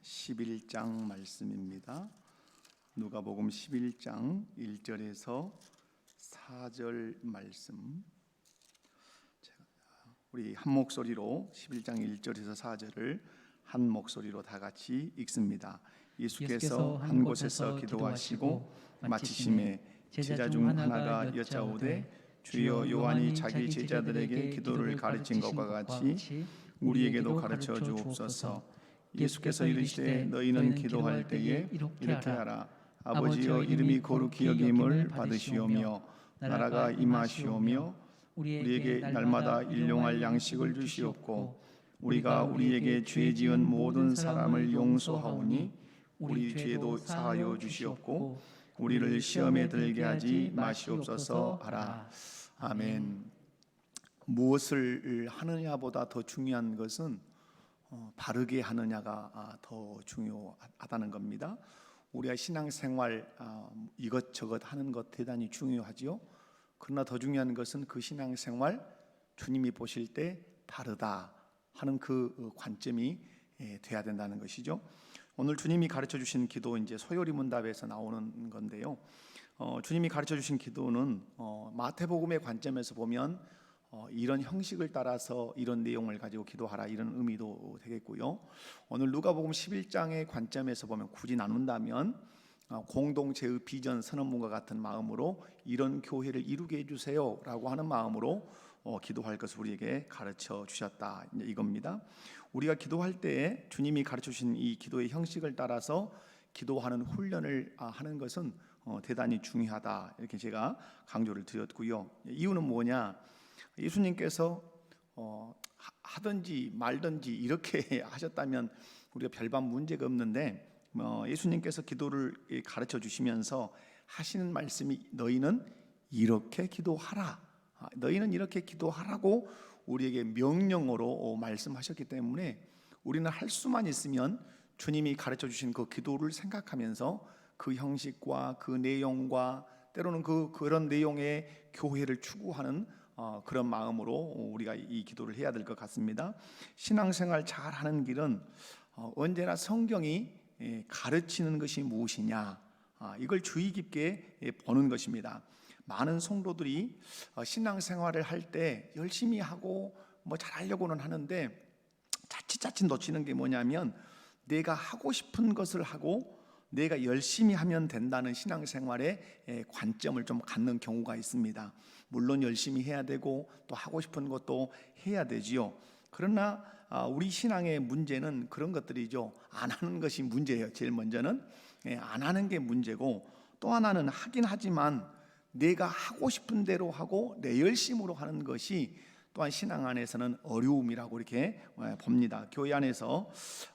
11장 말씀입니다. 누가복음 11장 1절에서 4절 말씀. 우리 한 목소리로 11장 1절에서 4절을 한 목소리로 다 같이 읽습니다. 예수께서 한 곳에서 기도하시고 마치심에 제자 중 하나가 여짜오되 주여 요한이 자기 제자들에게 기도를 가르친 것과 같이 우리에게도 가르쳐 주옵소서. 예수께서 이르시되 너희는 기도할 때에 이렇게 하라. 아버지여 이름이 거룩히 여김을 받으시오며 나라가 임하시오며 우리에게 날마다 일용할 양식을 주시옵고 우리가 우리에게 죄 지은 모든 사람을 용서하오니 우리 죄도 사하여 주시옵고 우리를 시험에 들게 하지 마시옵소서 하라. 아멘. 무엇을 하느냐보다 더 중요한 것은 바르게 하느냐가 더 중요하다는 겁니다. 우리가 신앙생활 이것저것 하는 것 대단히 중요하지요. 그러나 더 중요한 것은 그 신앙생활 주님이 보실 때 바르다 하는 그 관점이 돼야 된다는 것이죠. 오늘 주님이 가르쳐 주신 기도, 이제 소요리 문답에서 나오는 건데요. 주님이 가르쳐 주신 기도는 마태복음의 관점에서 보면 이런 형식을 따라서 이런 내용을 가지고 기도하라, 이런 의미도 되겠고요. 오늘 누가복음 11장의 관점에서 보면 굳이 나눈다면 공동체의 비전 선언문과 같은 마음으로 이런 교회를 이루게 해주세요 라고 하는 마음으로 기도할 것을 우리에게 가르쳐 주셨다, 이겁니다. 우리가 기도할 때에 주님이 가르쳐 주신 이 기도의 형식을 따라서 기도하는 훈련을 하는 것은 대단히 중요하다, 이렇게 제가 강조를 드렸고요. 이유는 뭐냐, 예수님께서 하든지 말든지 이렇게 하셨다면 우리가 별반 문제가 없는데, 예수님께서 기도를 가르쳐 주시면서 하시는 말씀이 너희는 이렇게 기도하라, 너희는 이렇게 기도하라고 우리에게 명령어로 말씀하셨기 때문에 우리는 할 수만 있으면 주님이 가르쳐 주신 그 기도를 생각하면서 그 형식과 그 내용과 때로는 그런 내용의 교회를 추구하는 그런 마음으로 우리가 이 기도를 해야 될 것 같습니다. 신앙생활 잘하는 길은 언제나 성경이 가르치는 것이 무엇이냐, 이걸 주의 깊게 보는 것입니다. 많은 성도들이 신앙생활을 할 때 열심히 하고 잘하려고는 하는데 자칫 놓치는 게 뭐냐면, 내가 하고 싶은 것을 하고 내가 열심히 하면 된다는 신앙생활의 관점을 좀 갖는 경우가 있습니다. 물론 열심히 해야 되고 또 하고 싶은 것도 해야 되지요. 그러나 우리 신앙의 문제는 그런 것들이죠. 안 하는 것이 문제예요. 제일 먼저는 안 하는 게 문제고, 또 하나는 하긴 하지만 내가 하고 싶은 대로 하고 내 열심으로 하는 것이 또한 신앙 안에서는 어려움이라고 이렇게 봅니다. 교회 안에서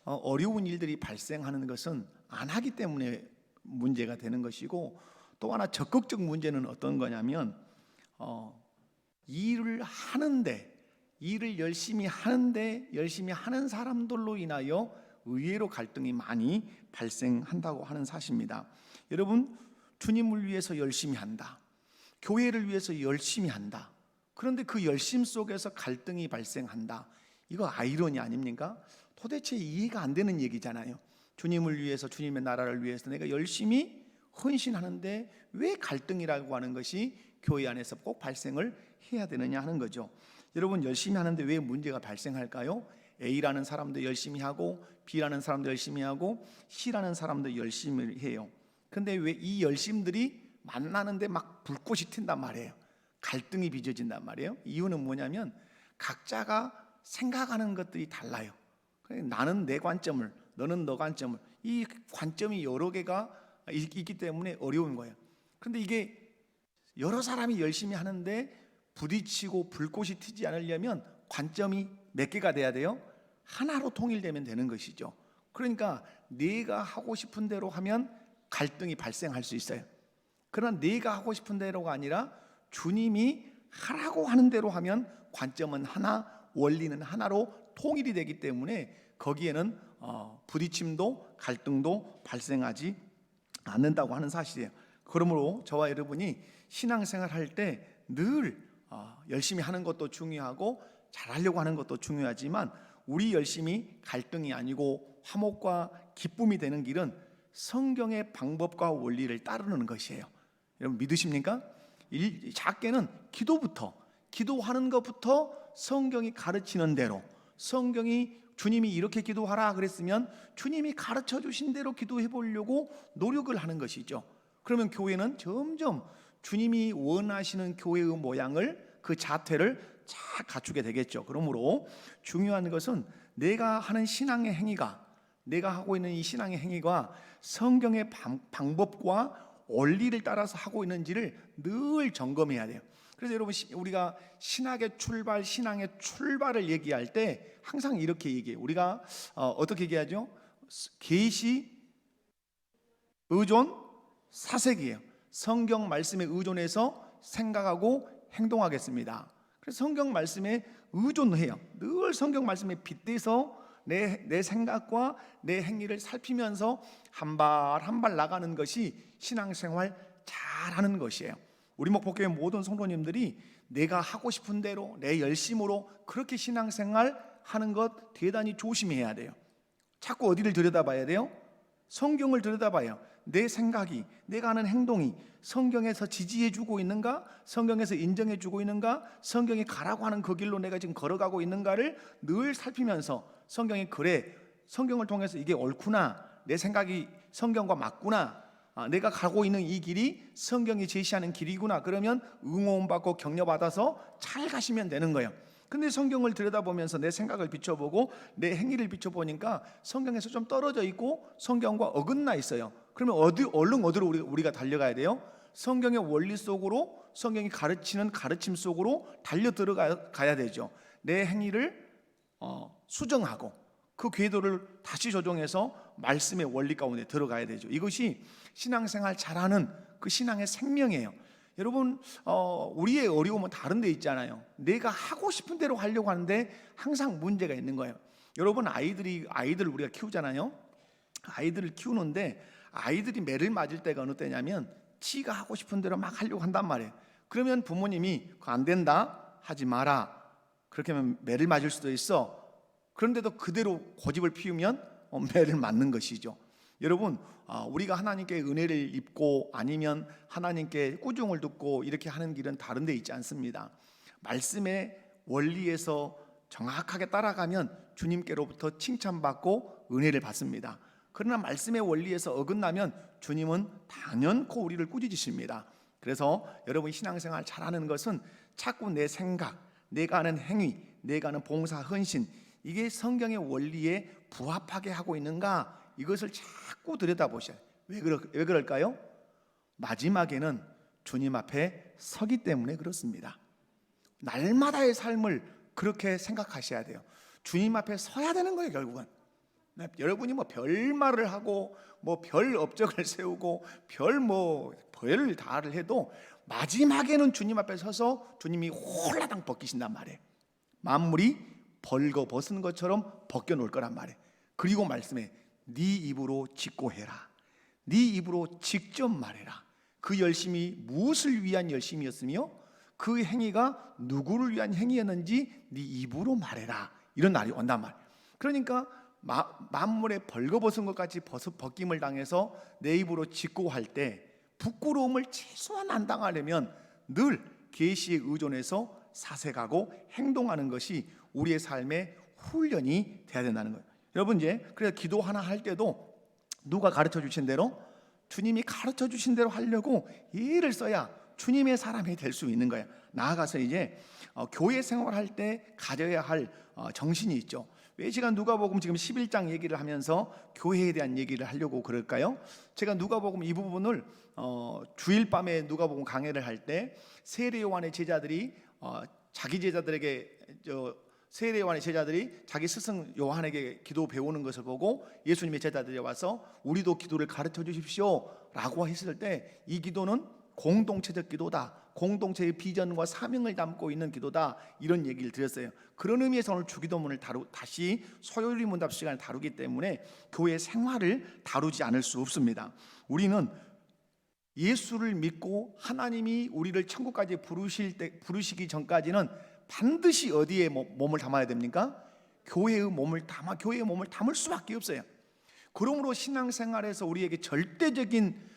어려운 일들이 발생하는 것은 안 하기 때문에 문제가 되는 것이고, 또 하나 적극적 문제는 어떤 거냐면 일을 열심히 하는데 열심히 하는 사람들로 인하여 의외로 갈등이 많이 발생한다고 하는 사실입니다. 여러분, 주님을 위해서 열심히 한다, 교회를 위해서 열심히 한다, 그런데 그 열심 속에서 갈등이 발생한다. 이거 아이러니 아닙니까? 도대체 이해가 안 되는 얘기잖아요. 주님을 위해서, 주님의 나라를 위해서 내가 열심히 헌신하는데 왜 갈등이라고 하는 것이 교회 안에서 꼭 발생을 해야 되느냐 하는 거죠. 여러분, 열심히 하는데 왜 문제가 발생할까요? A라는 사람도 열심히 하고 B라는 사람도 열심히 하고 C라는 사람도 열심히 해요. 근데 왜 이 열심들이 만나는데 막 불꽃이 튄단 말이에요. 갈등이 빚어진단 말이에요. 이유는 뭐냐면 각자가 생각하는 것들이 달라요. 나는 내 관점을, 너는 너 관점을, 이 관점이 여러 개가 있기 때문에 어려운 거예요. 그런데 이게 여러 사람이 열심히 하는데 부딪히고 불꽃이 튀지 않으려면 관점이 몇 개가 돼야 돼요? 하나로 통일되면 되는 것이죠. 그러니까 내가 하고 싶은 대로 하면 갈등이 발생할 수 있어요. 그러나 내가 하고 싶은 대로가 아니라 주님이 하라고 하는 대로 하면 관점은 하나, 원리는 하나로 통일이 되기 때문에 거기에는 부딪힘도 갈등도 발생하지 않는다고 하는 사실이에요. 그러므로 저와 여러분이 신앙생활 할 때 늘 열심히 하는 것도 중요하고 잘하려고 하는 것도 중요하지만 우리 열심이 갈등이 아니고 화목과 기쁨이 되는 길은 성경의 방법과 원리를 따르는 것이에요. 여러분 믿으십니까? 작게는 기도부터, 기도하는 것부터 성경이 가르치는 대로, 성경이 주님이 이렇게 기도하라 그랬으면 주님이 가르쳐 주신 대로 기도해 보려고 노력을 하는 것이죠. 그러면 교회는 점점 주님이 원하시는 교회의 모양을, 그 자태를 잘 갖추게 되겠죠. 그러므로 중요한 것은 내가 하는 신앙의 행위가, 내가 하고 있는 이 신앙의 행위가 성경의 방법과 원리를 따라서 하고 있는지를 늘 점검해야 돼요. 그래서 여러분, 우리가 신앙의 출발을 얘기할 때 항상 이렇게 얘기해요. 우리가 어떻게 얘기하죠? 계시, 의존, 사색이에요. 성경 말씀에 의존해서 생각하고 행동하겠습니다. 그래서 성경 말씀에 의존해요. 늘 성경 말씀에 빗대서 내 생각과 내 행위를 살피면서 한 발 한 발 나가는 것이 신앙생활 잘하는 것이에요. 우리 목포교회 모든 성도님들이 내가 하고 싶은 대로 내 열심으로 그렇게 신앙생활 하는 것 대단히 조심해야 돼요. 자꾸 어디를 들여다봐야 돼요? 성경을 들여다봐요. 내 생각이, 내가 하는 행동이 성경에서 지지해주고 있는가? 성경에서 인정해주고 있는가? 성경이 가라고 하는 그 길로 내가 지금 걸어가고 있는가를 늘 살피면서 성경이 그래, 성경을 통해서 이게 옳구나, 내 생각이 성경과 맞구나, 내가 가고 있는 이 길이 성경이 제시하는 길이구나, 그러면 응원받고 격려받아서 잘 가시면 되는 거예요. 근데 성경을 들여다보면서 내 생각을 비춰보고 내 행위를 비춰보니까 성경에서 좀 떨어져 있고 성경과 어긋나 있어요. 그러면 얼른 어디로 우리가 달려가야 돼요? 성경의 원리 속으로, 성경이 가르치는 가르침 속으로 달려 들어가야 되죠. 내 행위를 수정하고 그 궤도를 다시 조정해서 말씀의 원리 가운데 들어가야 되죠. 이것이 신앙생활 잘하는 그 신앙의 생명이에요. 여러분, 우리의 어려움은 다른 데 있잖아요. 내가 하고 싶은 대로 하려고 하는데 항상 문제가 있는 거예요. 여러분, 아이들을 우리가 키우잖아요. 아이들을 키우는데 아이들이 매를 맞을 때가 어느 때냐면 지가 하고 싶은 대로 막 하려고 한단 말이에요. 그러면 부모님이 그거 안 된다, 하지 마라, 그렇게 하면 매를 맞을 수도 있어. 그런데도 그대로 고집을 피우면 매를 맞는 것이죠. 여러분, 우리가 하나님께 은혜를 입고 아니면 하나님께 꾸중을 듣고 이렇게 하는 길은 다른 데 있지 않습니다. 말씀의 원리에서 정확하게 따라가면 주님께로부터 칭찬받고 은혜를 받습니다. 그러나 말씀의 원리에서 어긋나면 주님은 단연코 우리를 꾸짖으십니다. 그래서 여러분, 신앙생활 잘하는 것은 자꾸 내 생각, 내가 하는 행위, 내가 하는 봉사, 헌신, 이게 성경의 원리에 부합하게 하고 있는가, 이것을 자꾸 들여다보셔야 해요. 왜 그럴까요? 마지막에는 주님 앞에 서기 때문에 그렇습니다. 날마다의 삶을 그렇게 생각하셔야 돼요. 주님 앞에 서야 되는 거예요, 결국은. 여러분이 별말을 하고 별 업적을 세우고 별 다를 해도 마지막에는 주님 앞에 서서 주님이 홀라당 벗기신단 말이에요. 만물이 벌거벗은 것처럼 벗겨 놓을 거란 말이에요. 그리고 말씀해, 네 입으로 직고해라, 네 입으로 직접 말해라. 그 열심이 무엇을 위한 열심이었으며 그 행위가 누구를 위한 행위였는지 네 입으로 말해라. 이런 날이 온단 말이에요. 그러니까 만물에 벌거벗은 것 같이 벗김을 당해서 내 입으로 직고할 때 부끄러움을 최소한 안 당하려면 늘 계시에 의존해서 사색하고 행동하는 것이 우리의 삶의 훈련이 돼야 된다는 거예요. 여러분, 이제 그래서 기도 하나 할 때도 누가 가르쳐 주신 대로, 주님이 가르쳐 주신 대로 하려고 애를 써야 주님의 사람이 될 수 있는 거예요. 나아가서 이제 교회 생활할 때 가져야 할 정신이 있죠. 왜 제가 누가복음 지금 11장 얘기를 하면서 교회에 대한 얘기를 하려고 그럴까요? 제가 누가복음 이 부분을 주일 밤에 누가복음 강해를 할 때 세례 요한의 제자들이 자기 제자들에게 세례 요한의 제자들이 자기 스승 요한에게 기도 배우는 것을 보고 예수님의 제자들이 와서 우리도 기도를 가르쳐 주십시오 라고 했을 때, 이 기도는 공동체적 기도다, 공동체의 비전과 사명을 담고 있는 기도다, 이런 얘기를 드렸어요. 그런 의미에서 오늘 주기도문을 다시 소요리 문답 시간을 다루기 때문에 교회 생활을 다루지 않을 수 없습니다. 우리는 예수를 믿고 하나님이 우리를 천국까지 부르시기 전까지는 반드시 어디에 몸을 담아야 됩니까? 교회의 몸을 담을 수밖에 없어요. 그러므로 신앙생활에서 우리에게 절대적인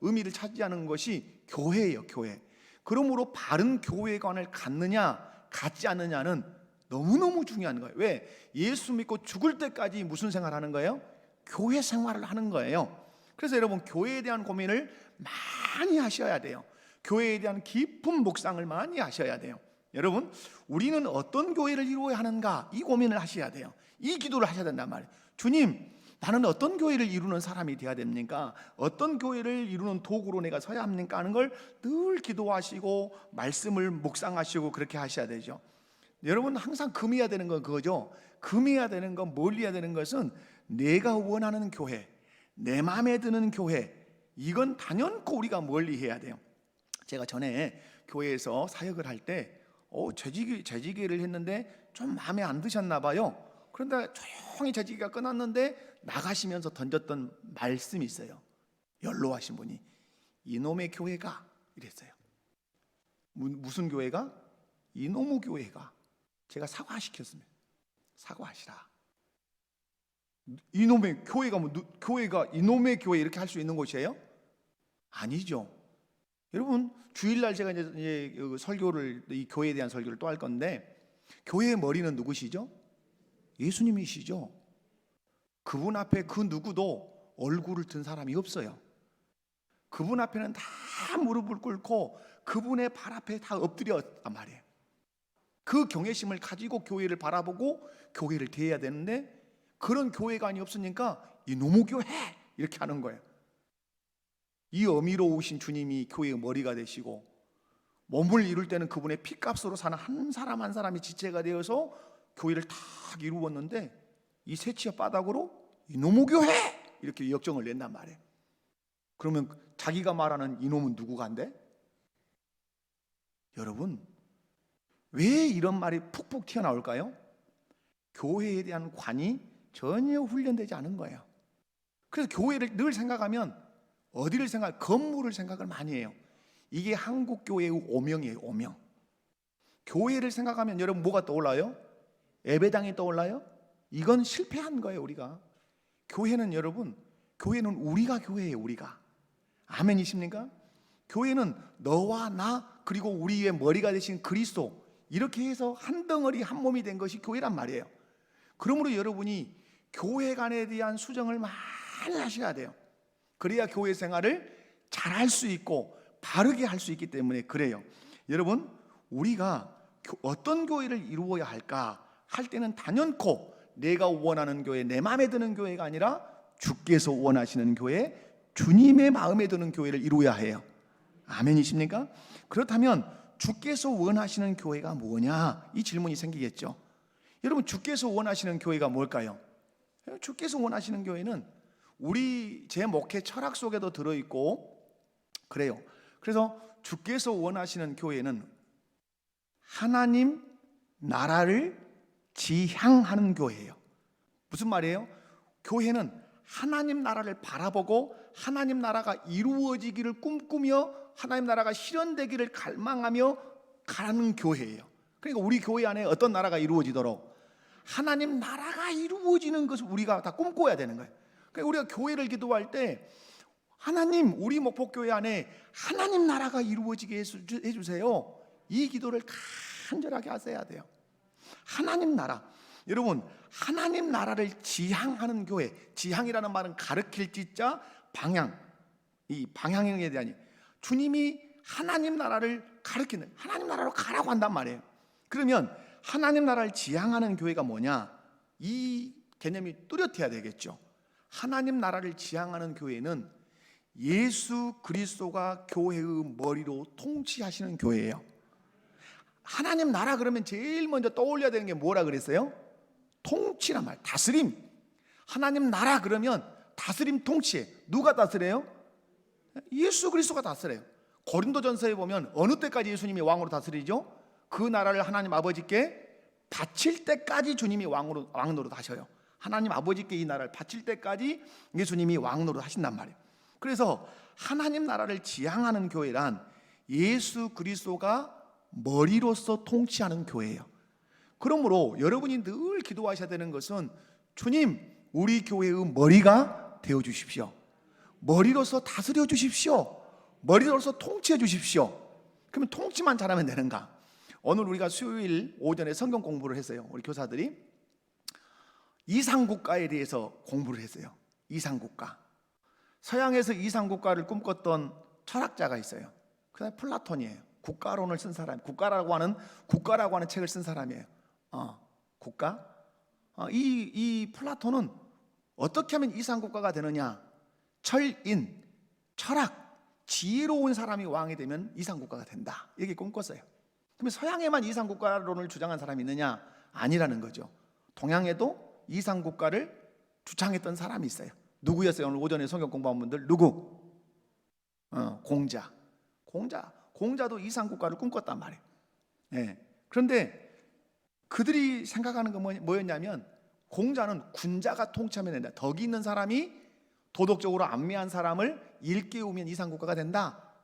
의미를 차지하는 것이 교회예요, 교회. 그러므로 바른 교회관을 갖느냐 갖지 않느냐는 너무너무 중요한 거예요. 왜? 예수 믿고 죽을 때까지 무슨 생활하는 거예요? 교회 생활을 하는 거예요. 그래서 여러분, 교회에 대한 고민을 많이 하셔야 돼요. 교회에 대한 깊은 묵상을 많이 하셔야 돼요. 여러분, 우리는 어떤 교회를 이루어야 하는가, 이 고민을 하셔야 돼요. 이 기도를 하셔야 된단 말이에요. 주님, 나는 어떤 교회를 이루는 사람이 되어야 됩니까? 어떤 교회를 이루는 도구로 내가 서야 합니까? 하는 걸 늘 기도하시고 말씀을 묵상하시고 그렇게 하셔야 되죠. 여러분, 항상 금해야 되는 건 그거죠. 금해야 되는 건, 멀리해야 되는 것은 내가 원하는 교회, 내 마음에 드는 교회, 이건 단연코 우리가 멀리해야 돼요. 제가 전에 교회에서 사역을 할 때 재직을 했는데 좀 마음에 안 드셨나 봐요. 그런데 조용히 재직이 끝났는데 나가시면서 던졌던 말씀이 있어요. 연로하신 분이, 이놈의 교회가, 이랬어요. 무슨 교회가? 이놈의 교회가. 제가 사과시켰습니다. 사과하시라. 이놈의 교회가 교회가 이놈의 교회 이렇게 할 수 있는 곳이에요? 아니죠. 여러분, 주일날 제가 이제 설교를, 이 교회에 대한 설교를 또 할 건데, 교회의 머리는 누구시죠? 예수님이시죠. 그분 앞에 그 누구도 얼굴을 든 사람이 없어요. 그분 앞에는 다 무릎을 꿇고 그분의 발 앞에 다 엎드렸단 말이에요. 그 경외심을 가지고 교회를 바라보고 교회를 대해야 되는데, 그런 교회관이 없으니까 이놈의 교회 이렇게 하는 거예요. 이 어미로우신 주님이 교회의 머리가 되시고, 몸을 이룰 때는 그분의 피값으로 사는 한 사람 한 사람이 지체가 되어서 교회를 탁 이루었는데, 이 새치의 바닥으로 이놈의 교회 이렇게 역정을 낸단 말이에요. 그러면 자기가 말하는 이놈은 누구가 한데? 여러분, 왜 이런 말이 푹푹 튀어나올까요? 교회에 대한 관이 전혀 훈련되지 않은 거예요. 그래서 교회를 늘 생각하면 어디를 건물을 생각을 많이 해요. 이게 한국 교회의 오명이에요, 오명. 교회를 생각하면 여러분 뭐가 떠올라요? 예배당이 떠올라요? 이건 실패한 거예요, 우리가. 교회는 여러분, 교회는 우리가 교회예요, 우리가. 아멘이십니까? 교회는 너와 나 그리고 우리의 머리가 되신 그리스도, 이렇게 해서 한 덩어리 한 몸이 된 것이 교회란 말이에요. 그러므로 여러분이 교회관에 대한 수정을 많이 하셔야 돼요. 그래야 교회 생활을 잘할 수 있고 바르게 할 수 있기 때문에 그래요. 여러분, 우리가 어떤 교회를 이루어야 할까 할 때는 단연코 내가 원하는 교회, 내 마음에 드는 교회가 아니라 주께서 원하시는 교회, 주님의 마음에 드는 교회를 이루어야 해요. 아멘이십니까? 그렇다면 주께서 원하시는 교회가 뭐냐, 이 질문이 생기겠죠. 여러분, 주께서 원하시는 교회가 뭘까요? 주께서 원하시는 교회는 제 목회 철학 속에도 들어있고 그래요. 그래서 주께서 원하시는 교회는 하나님 나라를 지향하는 교회예요. 무슨 말이에요? 교회는 하나님 나라를 바라보고 하나님 나라가 이루어지기를 꿈꾸며 하나님 나라가 실현되기를 갈망하며 가는 교회예요. 그러니까 우리 교회 안에 어떤 나라가 이루어지도록 하나님 나라가 이루어지는 것을 우리가 다 꿈꿔야 되는 거예요. 그러니까 우리가 교회를 기도할 때 하나님, 우리 목포교회 안에 하나님 나라가 이루어지게 해주세요. 이 기도를 간절하게 하셔야 돼요. 하나님 나라. 여러분, 하나님 나라를 지향하는 교회, 지향이라는 말은 가르칠 지자, 방향, 이 방향에 대한, 주님이 하나님 나라를 가르치는, 하나님 나라로 가라고 한단 말이에요. 그러면 하나님 나라를 지향하는 교회가 뭐냐? 이 개념이 뚜렷해야 되겠죠. 하나님 나라를 지향하는 교회는 예수 그리스도가 교회의 머리로 통치하시는 교회예요. 하나님 나라 그러면 제일 먼저 떠올려야 되는 게 뭐라 그랬어요? 통치란 말, 다스림. 하나님 나라 그러면 다스림, 통치. 누가 다스려요? 예수 그리스도가 다스려요. 고린도전서에 보면 어느 때까지 예수님이 왕으로 다스리죠? 그 나라를 하나님 아버지께 바칠 때까지 주님이 왕으로 하셔요. 하나님 아버지께 이 나라를 바칠 때까지 예수님이 왕으로 하신단 말이에요. 그래서 하나님 나라를 지향하는 교회란 예수 그리스도가 머리로서 통치하는 교회예요. 그러므로 여러분이 늘 기도하셔야 되는 것은, 주님, 우리 교회의 머리가 되어 주십시오. 머리로서 다스려 주십시오. 머리로서 통치해 주십시오. 그러면 통치만 잘하면 되는가? 오늘 우리가 수요일 오전에 성경 공부를 했어요. 우리 교사들이 이상국가에 대해서 공부를 했어요. 이상국가. 서양에서 이상국가를 꿈꿨던 철학자가 있어요. 그다음에 플라톤이에요. 국가론을 쓴 사람, 국가라고 하는 책을 쓴 사람이에요. 국가. 이 플라톤은 어떻게 하면 이상국가가 되느냐? 철인, 철학, 지혜로운 사람이 왕이 되면 이상국가가 된다. 이렇게 꿈꿨어요. 그러면 서양에만 이상국가론을 주장한 사람이 있느냐? 아니라는 거죠. 동양에도 이상국가를 주창했던 사람이 있어요. 누구였어요? 오늘 오전에 성경 공부한 분들 누구? 공자도 이상국가를 꿈꿨단 말이에요. 예. 그런데 그들이 생각하는 건 뭐였냐면 공자는 군자가 통치하면 된다. 덕이 있는 사람이 도덕적으로 안미한 사람을 일깨우면 이상국가가 된다.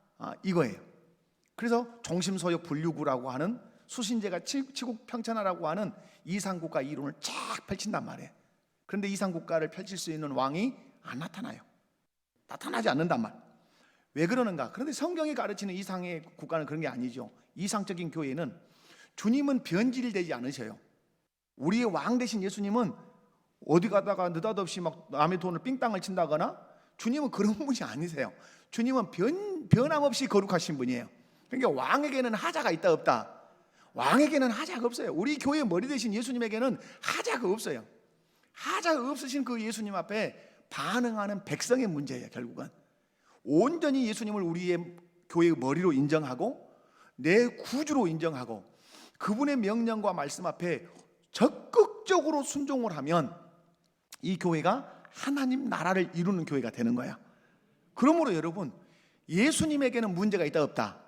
이거예요. 그래서 종심소역 분류구라고 하는 수신제가 치국평천하라고 하는 이상국가 이론을 쫙 펼친단 말이에요. 그런데 이상국가를 펼칠 수 있는 왕이 안 나타나요. 나타나지 않는단 말. 왜 그러는가? 그런데 성경이 가르치는 이상의 국가는 그런 게 아니죠. 이상적인 교회는 주님은 변질되지 않으셔요. 우리의 왕 되신 예수님은 어디 가다가 느닷없이 막 남의 돈을 삥땅을 친다거나, 주님은 그런 분이 아니세요. 주님은 변함없이 거룩하신 분이에요. 그러니까 왕에게는 하자가 있다 없다? 왕에게는 하자가 없어요. 우리 교회의 머리 되신 예수님에게는 하자가 없어요. 하자가 없으신 그 예수님 앞에 반응하는 백성의 문제예요. 결국은 온전히 예수님을 우리의 교회의 머리로 인정하고 내 구주로 인정하고 그분의 명령과 말씀 앞에 적극적으로 순종을 하면 이 교회가 하나님 나라를 이루는 교회가 되는 거야. 그러므로 여러분, 예수님에게는 문제가 있다 없다?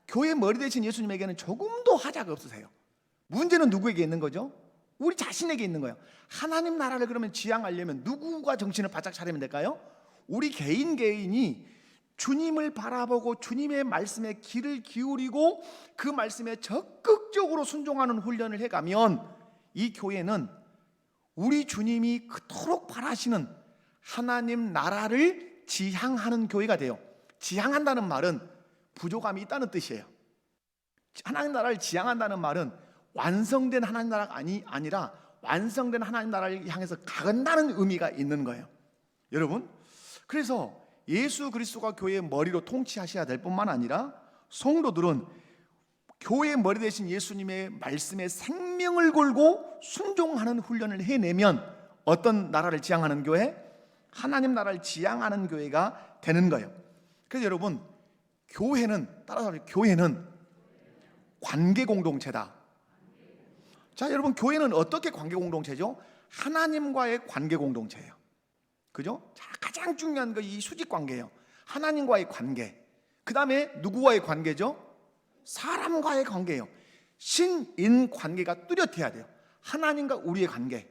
교회 머리 되신 예수님에게는 조금도 하자가 없으세요. 문제는 누구에게 있는 거죠? 우리 자신에게 있는 거예요. 하나님 나라를 그러면 지향하려면 누구가 정신을 바짝 차리면 될까요? 우리 개인이 주님을 바라보고 주님의 말씀에 귀를 기울이고 그 말씀에 적극적으로 순종하는 훈련을 해가면 이 교회는 우리 주님이 그토록 바라시는 하나님 나라를 지향하는 교회가 돼요. 지향한다는 말은 부족함이 있다는 뜻이에요. 하나님 나라를 지향한다는 말은 완성된 하나님 나라가 아니라 완성된 하나님 나라를 향해서 가간다는 의미가 있는 거예요. 여러분, 그래서 예수 그리스도가 교회의 머리로 통치하셔야 될 뿐만 아니라 성도들은 교회의 머리 되신 예수님의 말씀에 생명을 걸고 순종하는 훈련을 해내면 어떤 나라를 지향하는 교회? 하나님 나라를 지향하는 교회가 되는 거예요. 그래서 여러분, 교회는 관계 공동체다. 자, 여러분, 교회는 어떻게 관계 공동체죠? 하나님과의 관계 공동체예요. 그죠? 자, 가장 중요한 거 이 수직 관계예요. 하나님과의 관계. 그 다음에 누구와의 관계죠? 사람과의 관계예요. 신인 관계가 뚜렷해야 돼요. 하나님과 우리의 관계.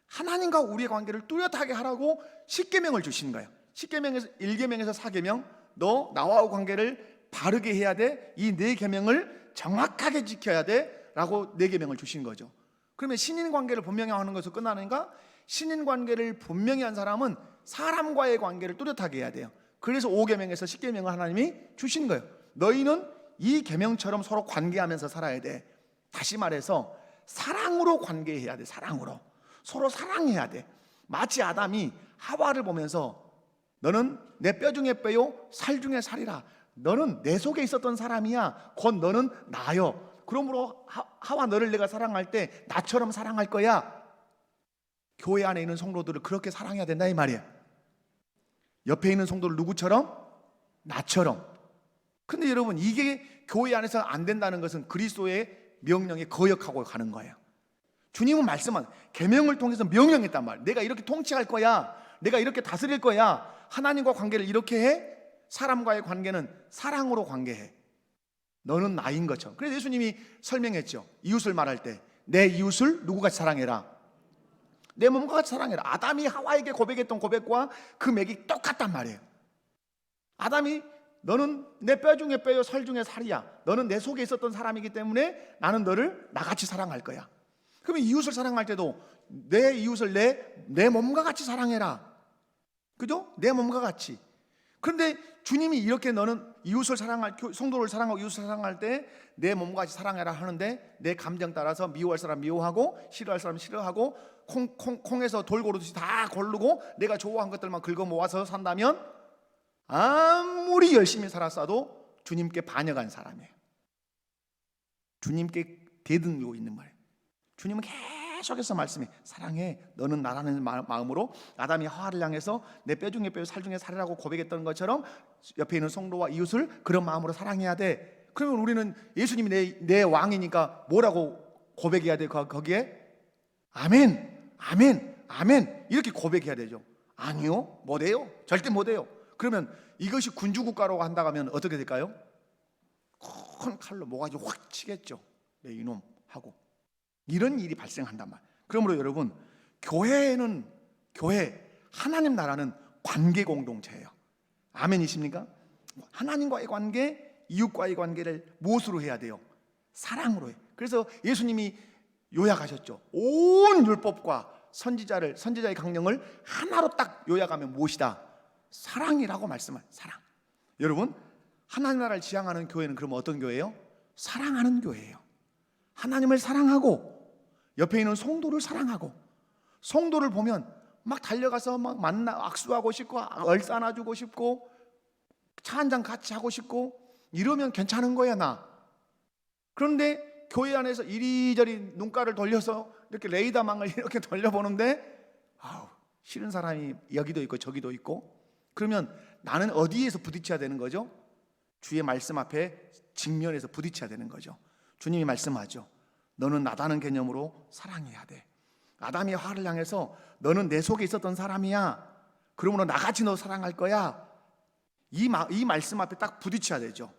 하나님과 우리의 관계를 뚜렷하게 하라고 십계명을 주신 거예요. 십계명에서 1계명에서 4계명, 너 나와의 관계를 바르게 해야 돼. 이 4계명을 정확하게 지켜야 돼. 라고 4계명을 주신 거죠. 그러면 신인 관계를 분명히 하는 것으로 끝나는가? 신인 관계를 분명히 한 사람은 사람과의 관계를 뚜렷하게 해야 돼요. 그래서 5계명에서 10계명을 하나님이 주신 거예요. 너희는 이 계명처럼 서로 관계하면서 살아야 돼. 다시 말해서 사랑으로 관계해야 돼. 사랑으로. 서로 사랑해야 돼. 마치 아담이 하와를 보면서 너는 내 뼈 중에 뼈요 살 중에 살이라. 너는 내 속에 있었던 사람이야. 곧 너는 나요. 그러므로 하와 너를 내가 사랑할 때 나처럼 사랑할 거야. 교회 안에 있는 성도들을 그렇게 사랑해야 된다 이 말이야. 옆에 있는 성도를 누구처럼? 나처럼. 근데 여러분, 이게 교회 안에서 안 된다는 것은 그리스도의 명령에 거역하고 가는 거예요. 주님은 말씀한 계명을 통해서 명령했단 말이에요. 내가 이렇게 통치할 거야. 내가 이렇게 다스릴 거야. 하나님과 관계를 이렇게 해. 사람과의 관계는 사랑으로 관계해. 너는 나인 것처럼. 그래서 예수님이 설명했죠. 이웃을 말할 때 내 이웃을 누구같이 사랑해라. 내 몸과 같이 사랑해라. 아담이 하와에게 고백했던 고백과 그 맥이 똑같단 말이에요. 아담이 너는 내 뼈 중에 뼈요 살 중에 살이야. 너는 내 속에 있었던 사람이기 때문에 나는 너를 나같이 사랑할 거야. 그러면 이웃을 사랑할 때도 내 이웃을 내 몸과 같이 사랑해라. 그죠? 내 몸과 같이. 그런데 주님이 이렇게 너는 이웃을 사랑할, 성도를 사랑하고 이웃을 사랑할 때 내 몸과 같이 사랑해라 하는데, 내 감정 따라서 미워할 사람 미워하고 싫어할 사람 싫어하고 콩에서 돌 고르듯이 다 고르고 내가 좋아한 것들만 긁어 모아서 산다면 아무리 열심히 살았어도 주님께 반역한 사람이에요. 주님께 대등하고 있는 말이에요. 주님은 계속해서 말씀해. 사랑해. 너는 나라는 마음으로 아담이 하와를 향해서 내 뼈 중에 뼈 살 중에 살이라고 고백했던 것처럼 옆에 있는 성도와 이웃을 그런 마음으로 사랑해야 돼. 그러면 우리는 예수님이 내 왕이니까 뭐라고 고백해야 돼? 거기에 아멘, 아멘, 아멘 이렇게 고백해야 되죠. 아니요, 못해요. 절대 못해요. 그러면 이것이 군주국가라고 한다고 하면 어떻게 될까요? 큰 칼로 모가지 확 치겠죠. 내 이놈 하고. 이런 일이 발생한단 말이에요. 그러므로 여러분, 교회, 하나님 나라는 관계 공동체예요. 아멘이십니까? 하나님과의 관계, 이웃과의 관계를 무엇으로 해야 돼요? 사랑으로 해. 그래서 예수님이 요약하셨죠. 온 율법과 선지자의 강령을 하나로 딱 요약하면 무엇이다? 사랑이라고 말씀하세요. 사랑. 여러분, 하나님 나라를 지향하는 교회는 그럼 어떤 교회예요? 사랑하는 교회예요. 하나님을 사랑하고 옆에 있는 성도를 사랑하고, 성도를 보면 막 달려가서 막 악수하고 싶고 얼싸 안아주고 싶고 차 한잔 같이 하고 싶고 이러면 괜찮은 거야 나. 그런데 교회 안에서 이리저리 눈가를 돌려서 이렇게 레이더망을 이렇게 돌려보는데 싫은 사람이 여기도 있고 저기도 있고, 그러면 나는 어디에서 부딪혀야 되는 거죠? 주의 말씀 앞에 직면해서 부딪혀야 되는 거죠. 주님이 말씀하죠. 너는 나다는 개념으로 사랑해야 돼. 아담이 화를 향해서 너는 내 속에 있었던 사람이야. 그러므로 나같이 너 사랑할 거야. 이 말씀 앞에 딱 부딪혀야 되죠.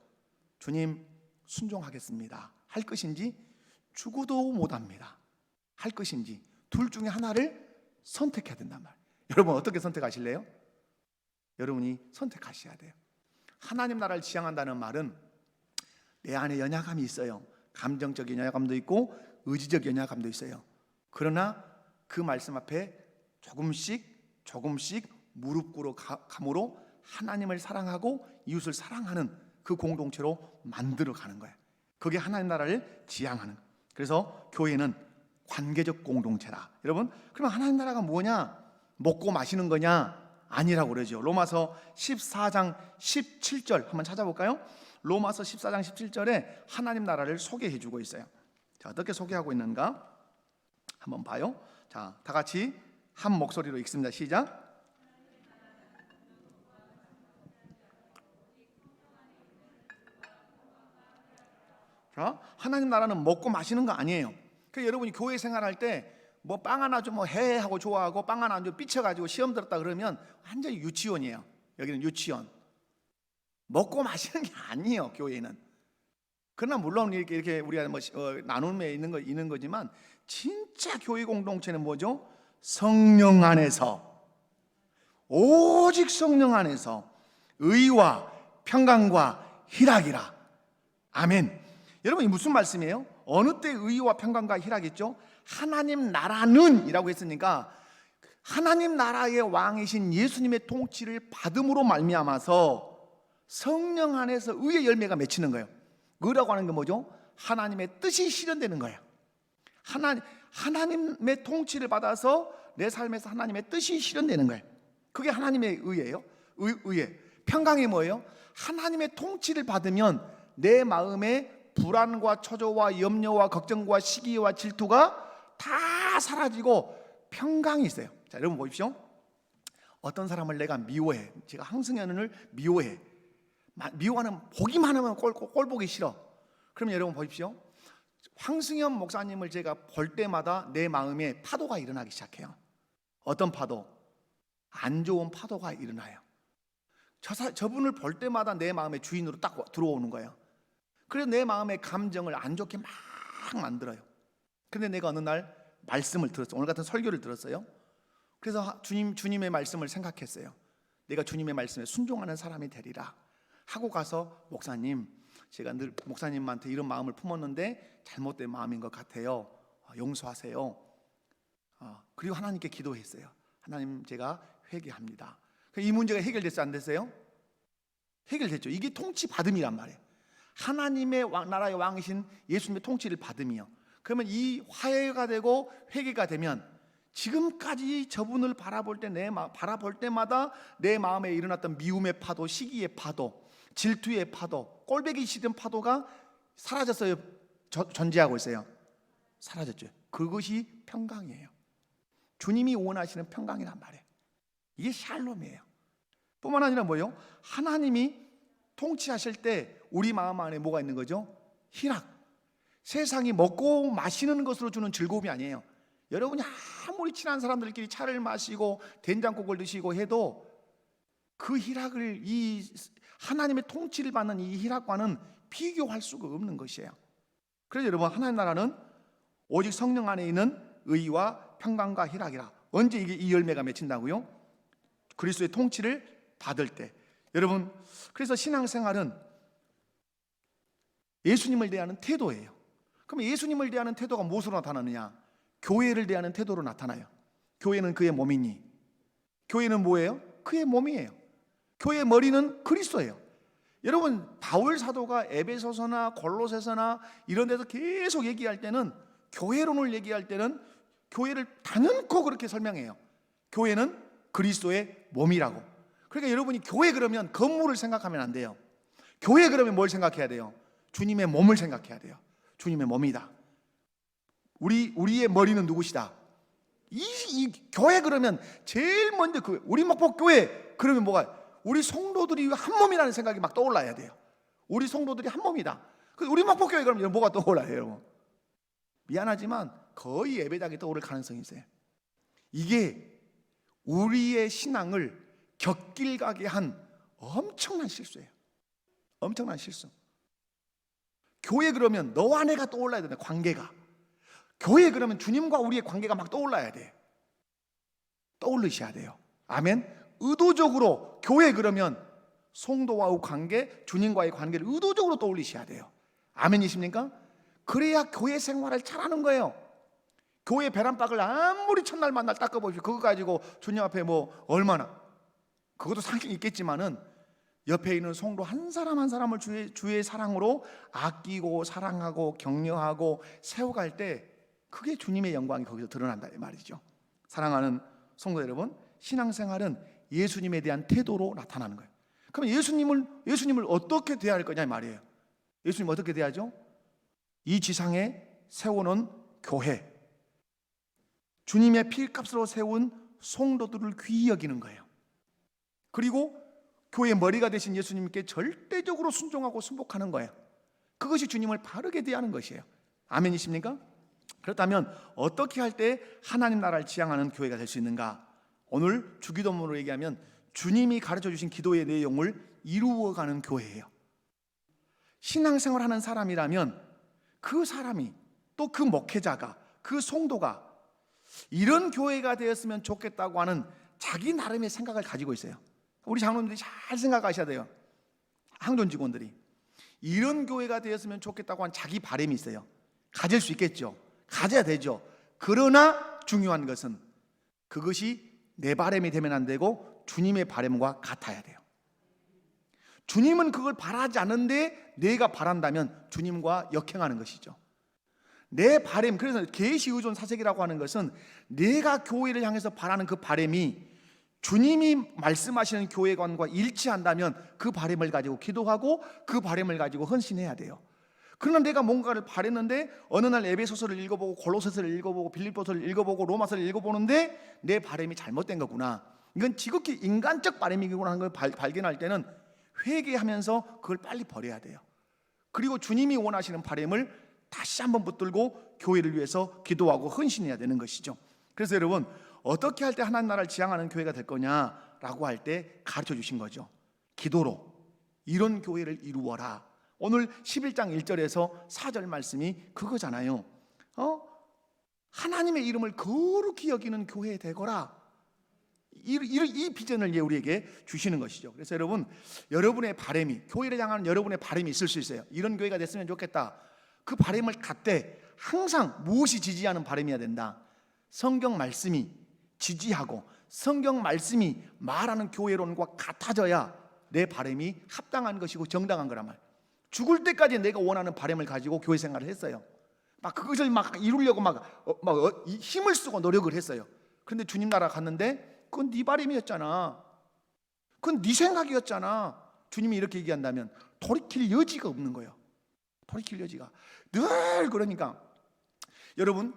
주님, 순종하겠습니다. 할 것인지 죽어도 못합니다. 할 것인지 둘 중에 하나를 선택해야 된단 말이에요. 여러분 어떻게 선택하실래요? 여러분이 선택하셔야 돼요. 하나님 나라를 지향한다는 말은 내 안에 연약함이 있어요. 감정적 연약함도 있고 의지적 연약함도 있어요. 그러나 그 말씀 앞에 조금씩 무릎 꿇어 감으로 하나님을 사랑하고 이웃을 사랑하는 그 공동체로 만들어 가는 거예요. 그게 하나님 나라를 지향하는. 그래서 교회는 관계적 공동체다. 여러분, 그럼 하나님 나라가 뭐냐? 먹고 마시는 거냐? 아니라고 그러죠. 로마서 14장 17절 한번 찾아볼까요? 로마서 14장 17절에 하나님 나라를 소개해 주고 있어요. 자, 어떻게 소개하고 있는가? 한번 봐요. 자, 다 같이 한 목소리로 읽습니다. 시작. 자, 하나님 나라는 먹고 마시는 거 아니에요. 그 여러분이 교회 생활할 때 뭐 빵 하나 좀 해 하고 좋아하고 빵 하나 좀 삐쳐가지고 시험 들었다 그러면 완전히 유치원이에요. 여기는 유치원. 먹고 마시는 게 아니에요, 교회는. 그러나 물론 이렇게 우리가 뭐 나눔에 있는 거지만 진짜 교회 공동체는 뭐죠? 성령 안에서, 오직 성령 안에서 의와 평강과 희락이라. 아멘. 여러분 이 무슨 말씀이에요? 어느 때 의와 평강과 희락이죠? 하나님 나라는 이라고 했으니까 하나님 나라의 왕이신 예수님의 통치를 받음으로 말미암아서 성령 안에서 의의 열매가 맺히는 거예요. 의라고 하는 게 뭐죠? 하나님의 뜻이 실현되는 거예요. 하나님의 통치를 받아서 내 삶에서 하나님의 뜻이 실현되는 거예요. 그게 하나님의 의예요. 의예. 평강이 뭐예요? 하나님의 통치를 받으면 내 마음에 불안과 초조와 염려와 걱정과 시기와 질투가 다 사라지고 평강이 있어요. 자, 여러분 보십시오. 어떤 사람을 내가 미워해. 제가 황승현을 미워해. 미워하는, 보기만 하면 꼴 보기 싫어. 그러면 여러분 보십시오. 황승현 목사님을 제가 볼 때마다 내 마음에 파도가 일어나기 시작해요. 어떤 파도? 안 좋은 파도가 일어나요. 저분을 볼 때마다 내 마음의 주인으로 딱 들어오는 거예요. 그래서 내 마음의 감정을 안 좋게 막 만들어요. 근데 내가 어느 날 말씀을 들었어요. 오늘 같은 설교를 들었어요. 그래서 주님의 말씀을 생각했어요. 내가 주님의 말씀에 순종하는 사람이 되리라 하고 가서, 목사님, 제가 늘 목사님한테 이런 마음을 품었는데 잘못된 마음인 것 같아요. 용서하세요. 그리고 하나님께 기도했어요. 하나님, 제가 회개합니다. 이 문제가 해결됐어요, 안 됐어요? 해결됐죠. 이게 통치 받음이란 말이에요. 하나님의 나라의 왕이신 예수님의 통치를 받음이요. 그러면 이 화해가 되고 회개가 되면 지금까지 저분을 바라볼 때마다 내 마음에 일어났던 미움의 파도, 시기의 파도, 질투의 파도, 꼴배기 싫은 파도가 사라졌어요? 존재하고 있어요? 사라졌죠. 그것이 평강이에요. 주님이 원하시는 평강이란 말이에요. 이게 샬롬이에요. 뿐만 아니라 뭐예요? 하나님이 통치하실 때 우리 마음 안에 뭐가 있는 거죠? 희락. 세상이 먹고 마시는 것으로 주는 즐거움이 아니에요. 여러분이 아무리 친한 사람들끼리 차를 마시고 된장국을 드시고 해도 그 희락을, 이 하나님의 통치를 받는 이 희락과는 비교할 수가 없는 것이에요. 그래서 여러분, 하나님 나라는 오직 성령 안에 있는 의와 평강과 희락이라. 언제 이게 이 열매가 맺힌다고요? 그리스도의 통치를 받을 때. 여러분, 그래서 신앙생활은 예수님을 대하는 태도예요. 그럼 예수님을 대하는 태도가 무엇으로 나타나느냐? 교회를 대하는 태도로 나타나요. 교회는 그의 몸이니. 교회는 뭐예요? 그의 몸이에요. 교회의 머리는 그리스도예요. 여러분, 바울 사도가 에베소서나 골로새서나 이런 데서 계속 얘기할 때는, 교회론을 얘기할 때는 교회를 단연코 그렇게 설명해요. 교회는 그리스도의 몸이라고. 그러니까 여러분이 교회 그러면 건물을 생각하면 안 돼요. 교회 그러면 뭘 생각해야 돼요? 주님의 몸을 생각해야 돼요. 주님의 몸이다. 우리의 머리는 누구시다? 이 교회 그러면 제일 먼저 우리 목포교회 그러면 뭐가? 우리 성도들이 한 몸이라는 생각이 막 떠올라야 돼요. 우리 성도들이 한 몸이다. 우리 목포교회 그러면 뭐가 떠올라요, 여러분? 미안하지만 거의 예배당이 떠오를 가능성이 있어요. 이게 우리의 신앙을 곁길 가게 한 엄청난 실수예요. 엄청난 실수. 교회 그러면 너와 내가 떠올라야 된다. 관계가. 교회 그러면 주님과 우리의 관계가 막 떠올라야 돼. 떠올리셔야 돼요. 아멘. 의도적으로 교회 그러면 성도와의 관계, 주님과의 관계를 의도적으로 떠올리셔야 돼요. 아멘이십니까? 그래야 교회 생활을 잘하는 거예요. 교회 베란박을 아무리 첫날 만날 닦아보십시오. 그거 가지고 주님 앞에 뭐 얼마나, 그것도 상식이 있겠지만은 옆에 있는 성도 한 사람 한 사람을 주의 사랑으로 아끼고 사랑하고 격려하고 세워갈 때 그게 주님의 영광이 거기서 드러난다 이 말이죠. 사랑하는 성도 여러분, 신앙생활은 예수님에 대한 태도로 나타나는 거예요. 그럼 예수님을 어떻게 대할 거냐 이 말이에요. 예수님 어떻게 대하죠? 이 지상에 세워놓은 교회, 주님의 피값으로 세운 성도들을 귀히 여기는 거예요. 그리고 교회의 머리가 되신 예수님께 절대적으로 순종하고 순복하는 거예요. 그것이 주님을 바르게 대하는 것이에요. 아멘이십니까? 그렇다면 어떻게 할 때 하나님 나라를 지향하는 교회가 될 수 있는가? 오늘 주기도문으로 얘기하면 주님이 가르쳐 주신 기도의 내용을 이루어가는 교회예요. 신앙생활하는 사람이라면 그 사람이, 또 그 목회자가, 그 성도가 이런 교회가 되었으면 좋겠다고 하는 자기 나름의 생각을 가지고 있어요. 우리 장로님들이 잘 생각하셔야 돼요. 항존 직원들이 이런 교회가 되었으면 좋겠다고 하는 자기 바람이 있어요. 가질 수 있겠죠. 가져야 되죠. 그러나 중요한 것은 그것이 내 바람이 되면 안 되고 주님의 바람과 같아야 돼요. 주님은 그걸 바라지 않는데 내가 바란다면 주님과 역행하는 것이죠. 내 바람, 그래서 계시 의존 사색이라고 하는 것은 내가 교회를 향해서 바라는 그 바람이 주님이 말씀하시는 교회관과 일치한다면 그 바람을 가지고 기도하고 그 바람을 가지고 헌신해야 돼요. 그러나 내가 뭔가를 바랬는데 어느 날 에베소서를 읽어보고 골로새서를 읽어보고 빌립보서를 읽어보고 로마서를 읽어보는데 내 바람이 잘못된 거구나, 이건 지극히 인간적 바람이구나 하는 걸 발견할 때는 회개하면서 그걸 빨리 버려야 돼요. 그리고 주님이 원하시는 바람을 다시 한번 붙들고 교회를 위해서 기도하고 헌신해야 되는 것이죠. 그래서 여러분, 어떻게 할 때 하나님 나라를 지향하는 교회가 될 거냐라고 할 때 가르쳐 주신 거죠. 기도로 이런 교회를 이루어라. 오늘 11장 1절에서 4절 말씀이 그거잖아요. 하나님의 이름을 거룩히 여기는 교회 되거라. 이 비전을 우리에게 주시는 것이죠. 그래서 여러분, 여러분의 바람이, 교회를 향하는 여러분의 바람이 있을 수 있어요. 이런 교회가 됐으면 좋겠다. 그 바람을 갖되 항상 무엇이 지지하는 바람이어야 된다. 성경 말씀이 지지하고 성경 말씀이 말하는 교회론과 같아져야 내 바람이 합당한 것이고 정당한 거란 말이에요. 죽을 때까지 내가 원하는 바람을 가지고 교회 생활을 했어요. 막 그것을 막 이루려고 힘을 쓰고 노력을 했어요. 그런데 주님 나라 갔는데 그건 네 바람이었잖아, 그건 네 생각이었잖아. 주님이 이렇게 얘기한다면 돌이킬 여지가 없는 거예요. 돌이킬 여지가 늘. 그러니까 여러분,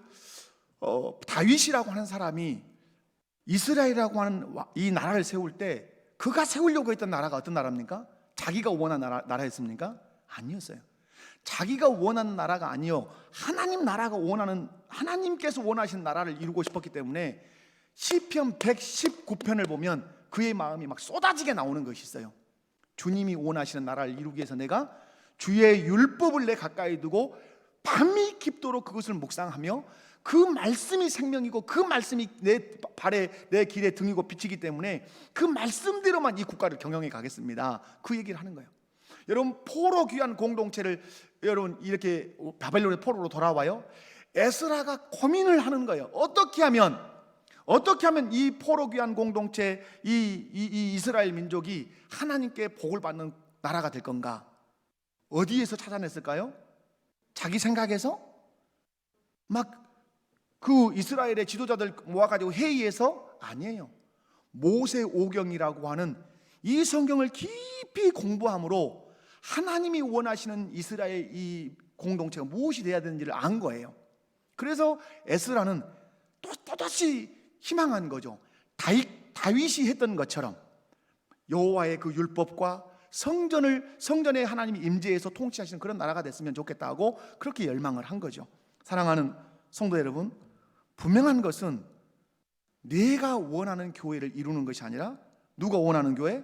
다윗이라고 하는 사람이 이스라엘이라고 하는 이 나라를 세울 때 그가 세우려고 했던 나라가 어떤 나라입니까? 자기가 원하는 나라였습니까? 아니었어요. 자기가 원하는 나라가 아니요, 하나님 나라가 원하는, 하나님께서 원하시는 나라를 이루고 싶었기 때문에 시편 119편을 보면 그의 마음이 막 쏟아지게 나오는 것이 있어요. 주님이 원하시는 나라를 이루기 위해서 내가 주의 율법을 내 가까이 두고 밤이 깊도록 그것을 묵상하며 그 말씀이 생명이고 그 말씀이 내 발에 내 길에 등이고 빛이기 때문에 그 말씀대로만 이 국가를 경영해 가겠습니다. 그 얘기를 하는 거예요. 여러분, 포로 귀환 공동체를 여러분 이렇게 바벨론의 포로로 돌아와요. 에스라가 고민을 하는 거예요. 어떻게 하면 이 포로 귀환 공동체, 이 이스라엘 민족이 하나님께 복을 받는 나라가 될 건가? 어디에서 찾아냈을까요? 자기 생각에서? 막 그 이스라엘의 지도자들 모아가지고 회의해서? 아니에요. 모세오경이라고 하는 이 성경을 깊이 공부함으로 하나님이 원하시는 이스라엘 이 공동체가 무엇이 돼야 되는지를 안 거예요. 그래서 에스라는 또다시 희망한 거죠. 다윗이 했던 것처럼 여호와의 그 율법과 성전에 하나님이 임재해서 통치하시는 그런 나라가 됐으면 좋겠다고 그렇게 열망을 한 거죠. 사랑하는 성도 여러분, 분명한 것은 내가 원하는 교회를 이루는 것이 아니라 누가 원하는 교회?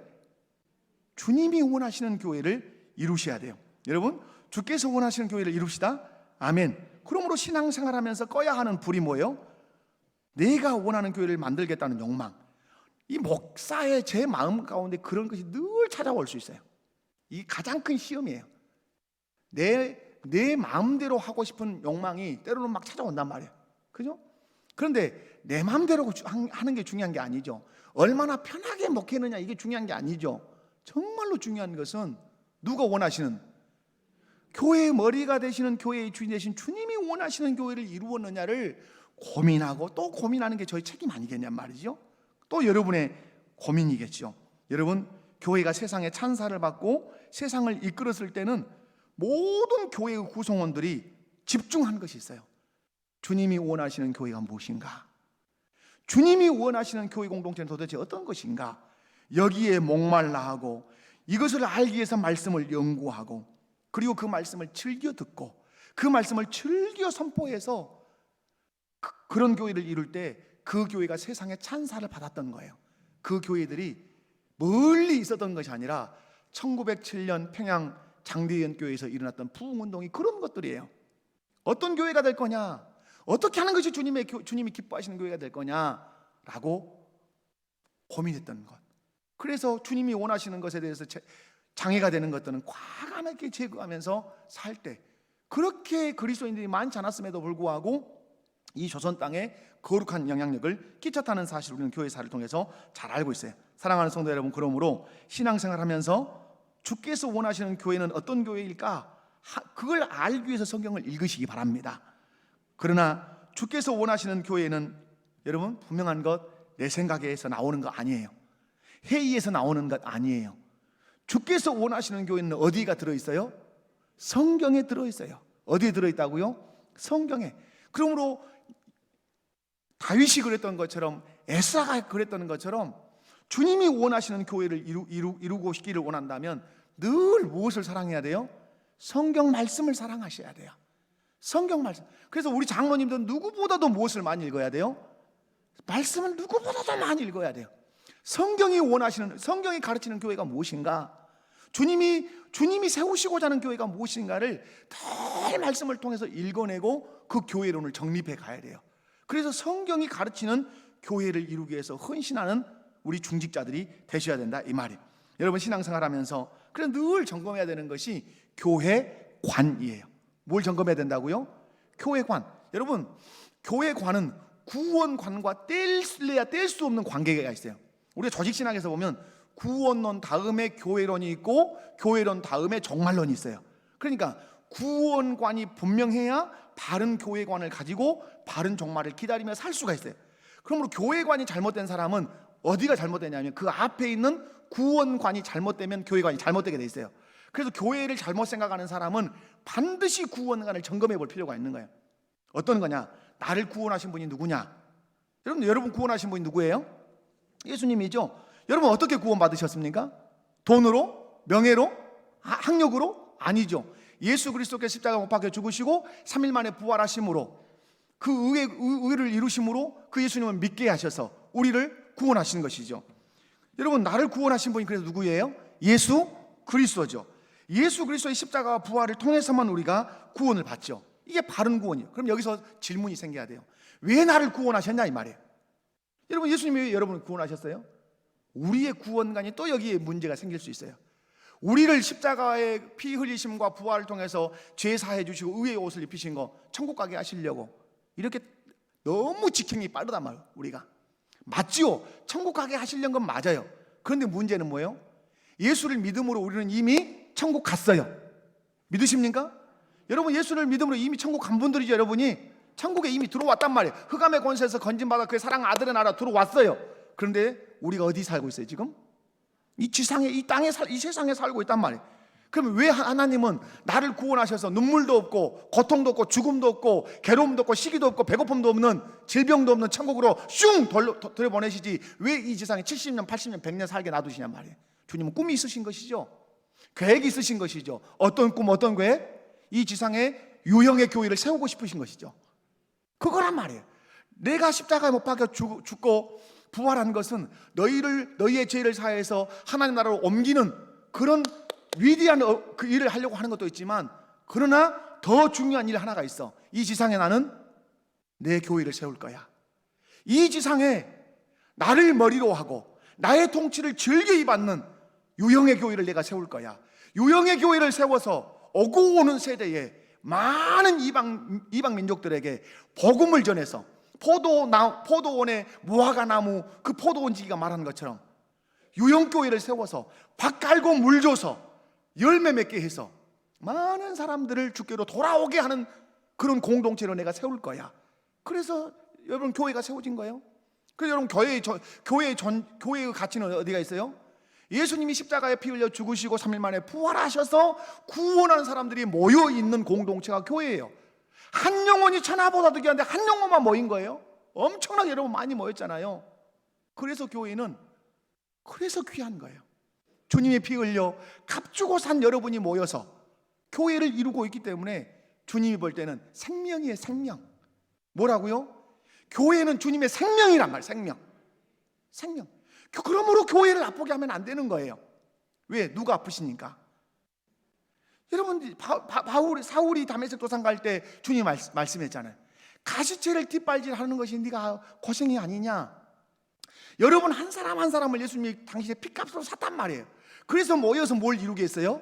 주님이 원하시는 교회를 이루셔야 돼요. 여러분, 주께서 원하시는 교회를 이룹시다. 아멘. 그러므로 신앙생활하면서 꺼야 하는 불이 뭐예요? 내가 원하는 교회를 만들겠다는 욕망. 이 목사의 제 마음 가운데 그런 것이 늘 찾아올 수 있어요. 이 가장 큰 시험이에요. 내 마음대로 하고 싶은 욕망이 때로는 막 찾아온단 말이에요. 그죠? 그런데 내 마음대로 하는 게 중요한 게 아니죠. 얼마나 편하게 목회느냐, 이게 중요한 게 아니죠. 정말로 중요한 것은 누가 원하시는, 교회의 머리가 되시는, 교회의 주인 되신 주님이 원하시는 교회를 이루었느냐를 고민하고 또 고민하는 게 저희 책임 아니겠냔 말이죠. 또 여러분의 고민이겠죠. 여러분, 교회가 세상에 찬사를 받고 세상을 이끌었을 때는 모든 교회의 구성원들이 집중한 것이 있어요. 주님이 원하시는 교회가 무엇인가? 주님이 원하시는 교회 공동체는 도대체 어떤 것인가? 여기에 목말라 하고 이것을 알기 위해서 말씀을 연구하고 그리고 그 말씀을 즐겨 듣고 그 말씀을 즐겨 선포해서 그런 교회를 이룰 때 그 교회가 세상에 찬사를 받았던 거예요. 그 교회들이 멀리 있었던 것이 아니라 1907년 평양 장대현 교회에서 일어났던 부흥운동이 그런 것들이에요. 어떤 교회가 될 거냐? 어떻게 하는 것이 주님이 기뻐하시는 교회가 될 거냐라고 고민했던 것. 그래서 주님이 원하시는 것에 대해서 장애가 되는 것들은 과감하게 제거하면서 살 때 그렇게 그리스도인들이 많지 않았음에도 불구하고 이 조선 땅에 거룩한 영향력을 끼쳤다는 사실을 우리는 교회사를 통해서 잘 알고 있어요. 사랑하는 성도 여러분, 그러므로 신앙생활하면서 주께서 원하시는 교회는 어떤 교회일까? 그걸 알기 위해서 성경을 읽으시기 바랍니다. 그러나 주께서 원하시는 교회는 여러분 분명한 것, 내 생각에서 나오는 거 아니에요. 회의에서 나오는 것 아니에요. 주께서 원하시는 교회는 어디가 들어있어요? 성경에 들어있어요. 어디에 들어있다고요? 성경에. 그러므로 다윗이 그랬던 것처럼, 에스라가 그랬던 것처럼 주님이 원하시는 교회를 이루고 싶기를 원한다면 늘 무엇을 사랑해야 돼요? 성경 말씀을 사랑하셔야 돼요. 성경 말씀. 그래서 우리 장로님들은 누구보다도 무엇을 많이 읽어야 돼요? 말씀을 누구보다도 많이 읽어야 돼요. 성경이 가르치는 교회가 무엇인가? 주님이 세우시고자 하는 교회가 무엇인가를 늘 말씀을 통해서 읽어내고 그 교회론을 정립해 가야 돼요. 그래서 성경이 가르치는 교회를 이루기 위해서 헌신하는 우리 중직자들이 되셔야 된다, 이 말이에요. 여러분, 신앙생활하면서 그래서 늘 점검해야 되는 것이 교회관이에요. 뭘 점검해야 된다고요? 교회관. 여러분, 교회관은 구원관과 뗄래야 뗄 수 없는 관계가 있어요. 우리가 조직신학에서 보면 구원론 다음에 교회론이 있고 교회론 다음에 종말론이 있어요. 그러니까 구원관이 분명해야 바른 교회관을 가지고 바른 종말을 기다리며 살 수가 있어요. 그러므로 교회관이 잘못된 사람은 어디가 잘못되냐면 그 앞에 있는 구원관이 잘못되면 교회관이 잘못되게 돼 있어요. 그래서 교회를 잘못 생각하는 사람은 반드시 구원관을 점검해 볼 필요가 있는 거예요. 어떤 거냐? 나를 구원하신 분이 누구냐? 여러분 구원하신 분이 누구예요? 예수님이죠. 여러분 어떻게 구원받으셨습니까? 돈으로? 명예로? 학력으로? 아니죠. 예수 그리스도께서 십자가 못 박혀 죽으시고 3일 만에 부활하심으로 그 의를 이루심으로 그 예수님을 믿게 하셔서 우리를 구원하신 것이죠. 여러분 나를 구원하신 분이 그래서 누구예요? 예수 그리스도죠. 예수 그리스도의 십자가와 부활을 통해서만 우리가 구원을 받죠. 이게 바른 구원이에요. 그럼 여기서 질문이 생겨야 돼요. 왜 나를 구원하셨냐 이 말이에요. 여러분 예수님이 왜 여러분을 구원하셨어요? 우리의 구원관이 또 여기에 문제가 생길 수 있어요. 우리를 십자가의 피 흘리심과 부활을 통해서 죄 사해 주시고 의의 옷을 입히신 거 천국 가게 하시려고 이렇게 너무 직행이 빠르단 말이에요. 우리가 맞지요? 천국 가게 하시려는 건 맞아요. 그런데 문제는 뭐예요? 예수를 믿음으로 우리는 이미 천국 갔어요. 믿으십니까? 여러분 예수를 믿음으로 이미 천국 간 분들이죠. 여러분이 천국에 이미 들어왔단 말이에요. 흑암의 권세에서 건진받아 그의 사랑 아들의 나라 들어왔어요. 그런데 우리가 어디 살고 있어요 지금? 이 지상에 이 땅에 이 세상에 살고 있단 말이에요. 그러면 왜 하나님은 나를 구원하셔서 눈물도 없고 고통도 없고 죽음도 없고 괴로움도 없고 시기도 없고 배고픔도 없는 질병도 없는 천국으로 슝 돌려보내시지 왜 이 지상에 70년 80년 100년 살게 놔두시냔 말이에요. 주님은 꿈이 있으신 것이죠. 계획이 있으신 것이죠. 어떤 꿈 어떤 계획? 이 지상에 유형의 교회를 세우고 싶으신 것이죠. 그거란 말이에요. 내가 십자가에 못 박혀 죽고 부활한 것은 너희의 죄를 사해서 하나님 나라로 옮기는 그런 위대한 그 일을 하려고 하는 것도 있지만 그러나 더 중요한 일 하나가 있어. 이 지상에 나는 내 교회를 세울 거야. 이 지상에 나를 머리로 하고 나의 통치를 즐겨이 받는 유형의 교회를 내가 세울 거야. 유형의 교회를 세워서 오고 오는 세대에 많은 이방 민족들에게 복음을 전해서 포도원의 무화과나무 그 포도원지기가 말하는 것처럼 유형교회를 세워서 밭 깔고 물 줘서 열매 맺게 해서 많은 사람들을 주께로 돌아오게 하는 그런 공동체로 내가 세울 거야. 그래서 여러분 교회가 세워진 거예요. 그래서 여러분 교회의 가치는 어디가 있어요? 예수님이 십자가에 피 흘려 죽으시고 3일 만에 부활하셔서 구원하는 사람들이 모여있는 공동체가 교회예요. 한 영혼이 천하보다도 귀한데 한 영혼만 모인 거예요. 엄청나게 여러분 많이 모였잖아요. 그래서 교회는 그래서 귀한 거예요. 주님의 피 흘려 값주고 산 여러분이 모여서 교회를 이루고 있기 때문에 주님이 볼 때는 생명이에요. 생명. 뭐라고요? 교회는 주님의 생명이란 말이에요. 생명. 그러므로 교회를 아프게 하면 안 되는 거예요. 왜? 누가 아프시니까. 여러분 사울이 다메섹 도상 갈 때 주님이 말씀했잖아요. 가시채를 뒷발질하는 것이 네가 고생이 아니냐. 여러분 한 사람 한 사람을 예수님이 당신의 피값으로 샀단 말이에요. 그래서 모여서 뭘 이루게 했어요?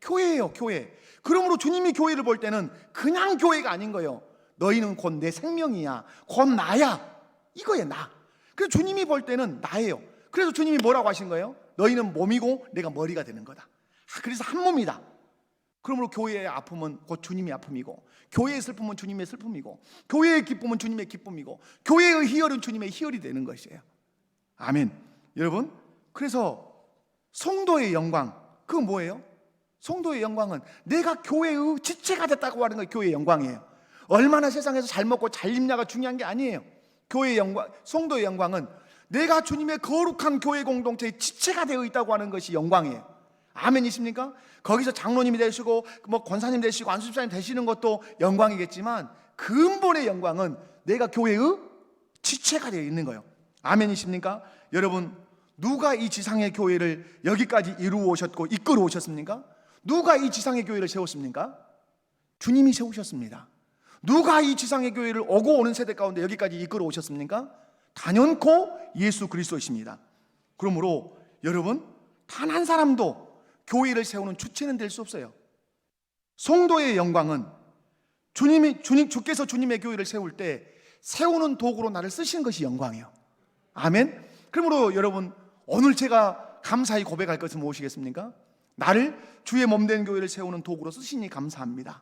교회예요. 교회. 그러므로 주님이 교회를 볼 때는 그냥 교회가 아닌 거예요. 너희는 곧 내 생명이야. 곧 나야. 이거예요. 나. 그래서 주님이 볼 때는 나예요. 그래서 주님이 뭐라고 하신 거예요? 너희는 몸이고 내가 머리가 되는 거다. 그래서 한 몸이다. 그러므로 교회의 아픔은 곧 주님의 아픔이고 교회의 슬픔은 주님의 슬픔이고 교회의 기쁨은 주님의 기쁨이고 교회의 희열은 주님의 희열이 되는 것이에요. 아멘. 여러분 그래서 성도의 영광 그건 뭐예요? 성도의 영광은 내가 교회의 지체가 됐다고 하는 게 교회의 영광이에요. 얼마나 세상에서 잘 먹고 잘 입냐가 중요한 게 아니에요. 교회의 영광, 성도의 영광은 내가 주님의 거룩한 교회 공동체의 지체가 되어 있다고 하는 것이 영광이에요. 아멘이십니까? 거기서 장로님이 되시고 권사님 되시고 안수집사님 되시는 것도 영광이겠지만 근본의 영광은 내가 교회의 지체가 되어 있는 거예요. 아멘이십니까? 여러분 누가 이 지상의 교회를 여기까지 이루어 오셨고 이끌어 오셨습니까? 누가 이 지상의 교회를 세웠습니까? 주님이 세우셨습니다. 누가 이 지상의 교회를 오고 오는 세대 가운데 여기까지 이끌어 오셨습니까? 단연코 예수 그리스도이십니다. 그러므로 여러분 단 한 사람도 교회를 세우는 주체는 될 수 없어요. 성도의 영광은 주께서 주님의 교회를 세울 때 세우는 도구로 나를 쓰시는 것이 영광이에요. 아멘. 그러므로 여러분, 오늘 제가 감사히 고백할 것은 무엇이겠습니까? 나를 주의 몸된 교회를 세우는 도구로 쓰시니 감사합니다.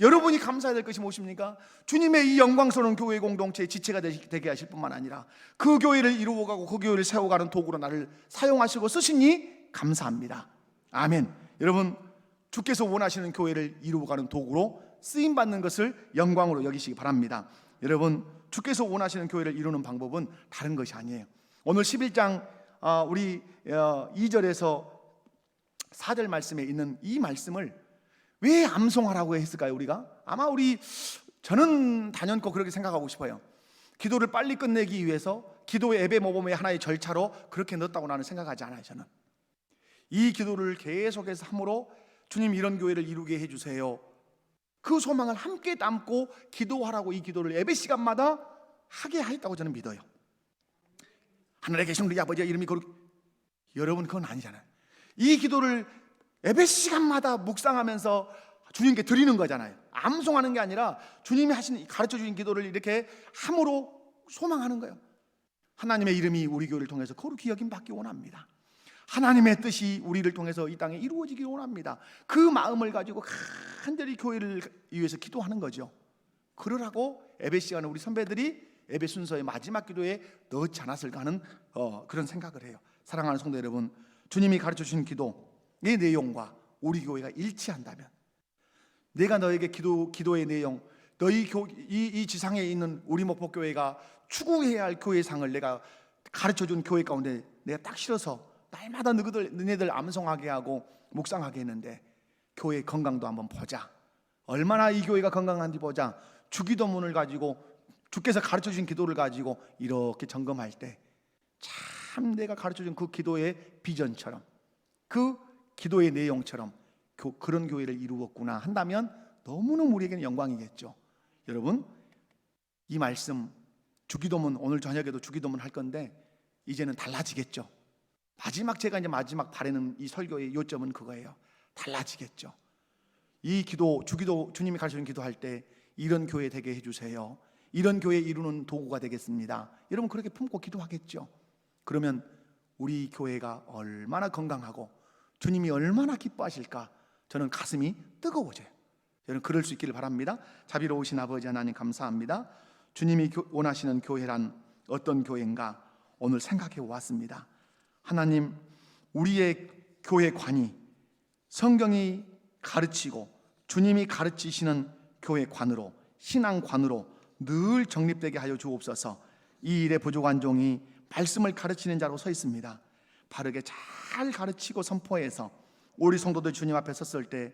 여러분이 감사해야 될 것이 무엇입니까? 주님의 이 영광스러운 교회 공동체의 지체가 되게 하실 뿐만 아니라 그 교회를 이루어가고 그 교회를 세워가는 도구로 나를 사용하시고 쓰시니 감사합니다. 아멘. 여러분, 주께서 원하시는 교회를 이루어가는 도구로 쓰임받는 것을 영광으로 여기시기 바랍니다. 여러분, 주께서 원하시는 교회를 이루는 방법은 다른 것이 아니에요. 오늘 11장 우리 2절에서 4절 말씀에 있는 이 말씀을 왜 암송하라고 했을까요? 우리가 아마 저는 단연코 그렇게 생각하고 싶어요. 기도를 빨리 끝내기 위해서 기도의 예배 모범의 하나의 절차로 그렇게 넣었다고 나는 생각하지 않아요. 저는 이 기도를 계속해서 함으로 주님 이런 교회를 이루게 해주세요, 그 소망을 함께 담고 기도하라고 이 기도를 예배 시간마다 하게 하였다고 저는 믿어요. 하늘에 계신 우리 아버지의 이름이 여러분, 그건 아니잖아요. 이 기도를 예배 시간마다 묵상하면서 주님께 드리는 거잖아요. 암송하는 게 아니라 주님이 가르쳐 주신 기도를 이렇게 함으로 소망하는 거예요. 하나님의 이름이 우리 교회를 통해서 거룩히 여김받기 원합니다. 하나님의 뜻이 우리를 통해서 이 땅에 이루어지기 원합니다. 그 마음을 가지고 간절히 교회를 위해서 기도하는 거죠. 그러라고 예배 시간에 우리 선배들이 예배 순서의 마지막 기도에 넣지 않았을까 하는 그런 생각을 해요. 사랑하는 성도 여러분, 주님이 가르쳐 주신 기도의 내용과 우리 교회가 일치한다면, 내가 너에게 기도의 내용, 너희 이 지상에 있는 우리 목포교회가 추구해야 할 교회상을 내가 가르쳐준 교회 가운데 내가 딱 실어서 날마다 너네들 암송하게 하고 묵상하게 했는데, 교회 건강도 한번 보자. 얼마나 이 교회가 건강한지 보자. 주기도문을 가지고, 주께서 가르쳐주신 기도를 가지고 이렇게 점검할 때 참 내가 가르쳐준 그 기도의 비전처럼, 그 기도의 내용처럼 그런 교회를 이루었구나 한다면 너무너무 우리에게는 영광이겠죠. 여러분, 이 말씀 주기도문, 오늘 저녁에도 주기도문 할 건데 이제는 달라지겠죠. 제가 이제 마지막 바라는 이 설교의 요점은 그거예요. 달라지겠죠. 이 기도, 주님이 가르쳐준 기도할 때 이런 교회 되게 해주세요, 이런 교회 이루는 도구가 되겠습니다, 여러분 그렇게 품고 기도하겠죠. 그러면 우리 교회가 얼마나 건강하고 주님이 얼마나 기뻐하실까, 저는 가슴이 뜨거워져요. 저는 그럴 수 있기를 바랍니다. 자비로우신 아버지 하나님, 감사합니다. 주님이 원하시는 교회란 어떤 교회인가 오늘 생각해 왔습니다. 하나님, 우리의 교회관이 성경이 가르치고 주님이 가르치시는 교회관으로, 신앙관으로 늘 정립되게 하여 주옵소서. 이 일에 부족한 종이 말씀을 가르치는 자로 서 있습니다. 바르게 잘 가르치고 선포해서 우리 성도들 주님 앞에 섰을 때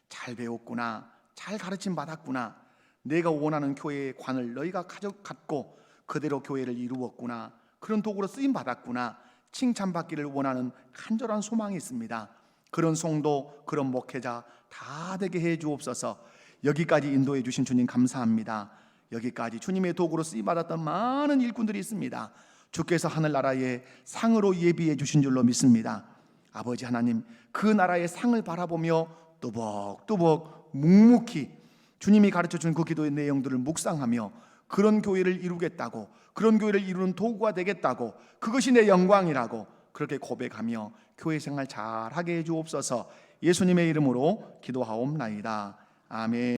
잘 배웠구나, 잘 가르침 받았구나, 내가 원하는 교회의 관을 너희가 갖고 그대로 교회를 이루었구나, 그런 도구로 쓰임 받았구나, 칭찬받기를 원하는 간절한 소망이 있습니다. 그런 성도, 그런 목회자 다 되게 해 주옵소서. 여기까지 인도해 주신 주님 감사합니다. 여기까지 주님의 도구로 쓰임받았던 많은 일꾼들이 있습니다. 주께서 하늘나라의 상으로 예비해 주신 줄로 믿습니다. 아버지 하나님, 그 나라의 상을 바라보며 또박또박 묵묵히 주님이 가르쳐준 그 기도의 내용들을 묵상하며 그런 교회를 이루겠다고, 그런 교회를 이루는 도구가 되겠다고, 그것이 내 영광이라고 그렇게 고백하며 교회 생활 잘하게 해 주옵소서. 예수님의 이름으로 기도하옵나이다. 아멘.